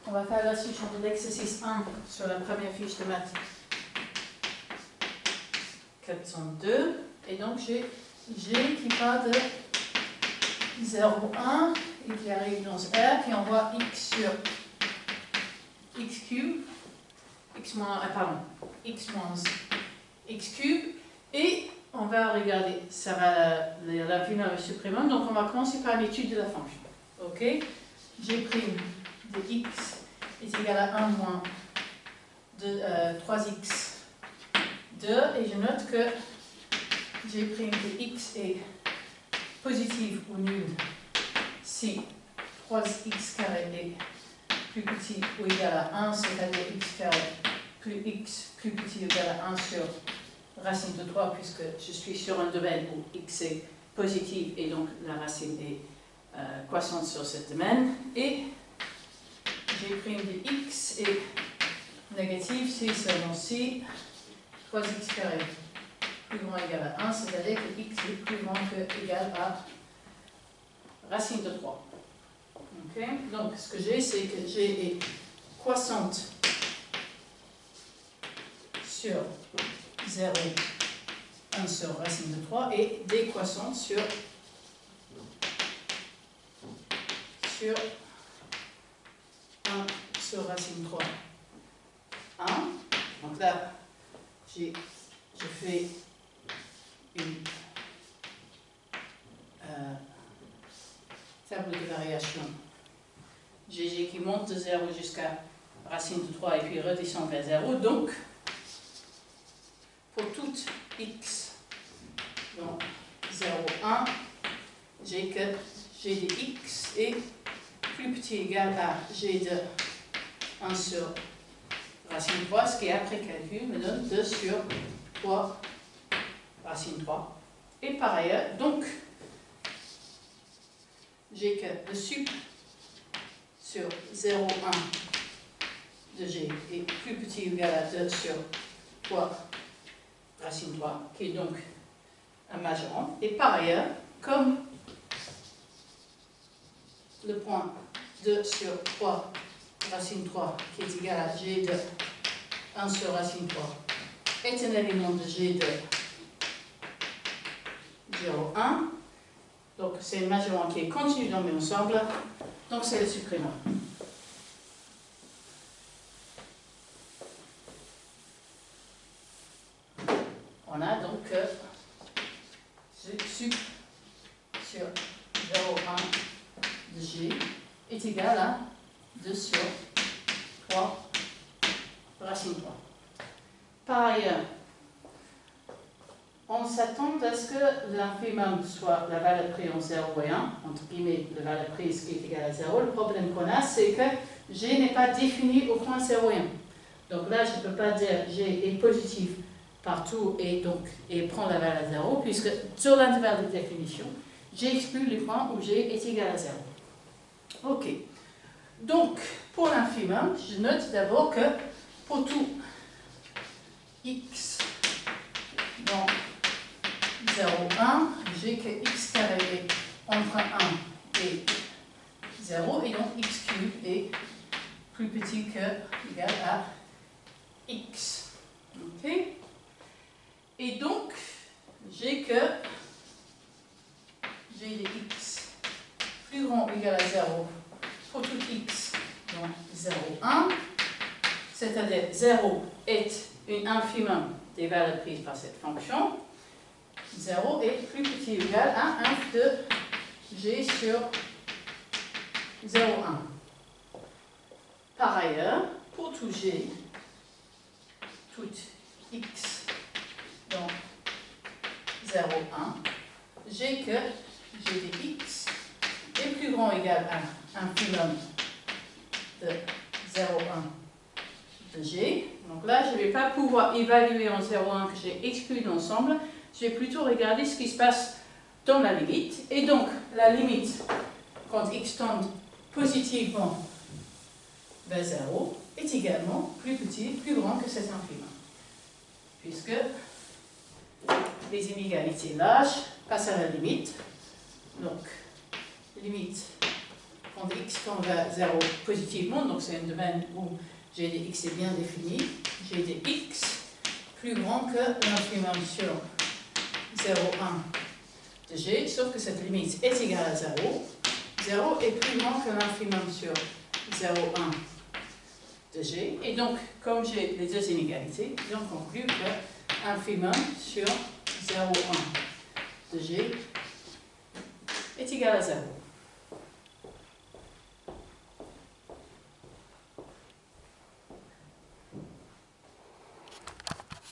On va faire la solution de l'exercice 1 sur la première fiche de maths 402. Et donc j'ai G qui part de 0, 1 et qui arrive dans R, puis on voit X sur X cube, X moins X cube, et on va regarder, ça va l'infimum et le suprême, donc on va commencer par l'étude de la fonction. Ok, G' de X est égal à 1 moins 3X 2, et je note que G' de X est positive ou nulle si 3x carré est plus petit ou égal à 1, c'est-à-dire x carré plus x plus petit ou égal à 1 sur racine de 3, puisque je suis sur un domaine où x est positif et donc la racine est croissante sur ce domaine. Et G' de x est négatif si seulement si 3x carré plus grand ou égal à 1, c'est-à-dire que x est plus grand que égal à racine de 3. Okay. Donc ce que j'ai, c'est que G est croissante sur 0, 1 sur racine de 3 et décroissante sur 1 sur racine de 3. 1. Donc là, je fais une table de variation GG qui monte de 0 jusqu'à racine de 3 et puis redescend vers 0. Donc, pour toute x dans 0, 1, j'ai que g de x est plus petit ou égal à g de 1 sur racine de 3, ce qui après calcul me donne 2 sur 3 racine 3. Et par ailleurs, donc, j'ai que le sup sur 0, 1 de g est plus petit ou égal à 2 sur 3 racine 3, qui est donc un majorant. Et par ailleurs, comme le point 2 sur 3 racine 3, qui est égal à g de 1 sur racine 3, est un élément de g de 0, 1, donc c'est un majorant qui est continu dans l'ensemble, donc c'est le supprimant. On a donc ce sup sur 0, 1 de g est égal à 2 sur 3 racine 3. Par ailleurs, on s'attend à ce que l'infimum soit la valeur prise en 0 et 1, entre guillemets, la valeur prise qui est égale à 0. Le problème qu'on a, c'est que g n'est pas défini au point 0 et 1. Donc là, je ne peux pas dire g est positif partout et prend la valeur 0, puisque sur l'intervalle de définition, j'exclus les points où g est égal à 0. Ok. Donc, pour l'infimum, je note d'abord que pour tout x dans 0, 1, j'ai que x carré est entre 1 et 0, et donc x cube est plus petit que égal à x. Ok. Et donc, j'ai que g de x plus grand ou égal à 0 pour tout x dans 0, 1, c'est-à-dire 0 est une infimum des valeurs prises par cette fonction. 0 est plus petit ou égal à 1 de g sur 0, 1. Par ailleurs, pour tout g, tout x dans 0, 1, j'ai que g de x est plus grand ou égal à infimum de 0, 1 de g. Donc là, je ne vais pas pouvoir évaluer en 0, 1 que j'ai exclu l'ensemble. Je vais plutôt regarder ce qui se passe dans la limite. Et donc, la limite, quand x tend positivement vers 0, est également plus petit, plus grand que cet infimum. Puisque les inégalités larges passent à la limite. Donc, limite quand x tend vers 0 positivement, donc c'est un domaine où g de x est bien défini, g de x plus grand que l'infimum sur 0,1 de g, sauf que cette limite est égale à 0. 0 est plus grand que l'infimum sur 0,1 de g. Et donc, comme j'ai les deux inégalités, j'en conclus que infimum sur 0,1 de g est égal à 0.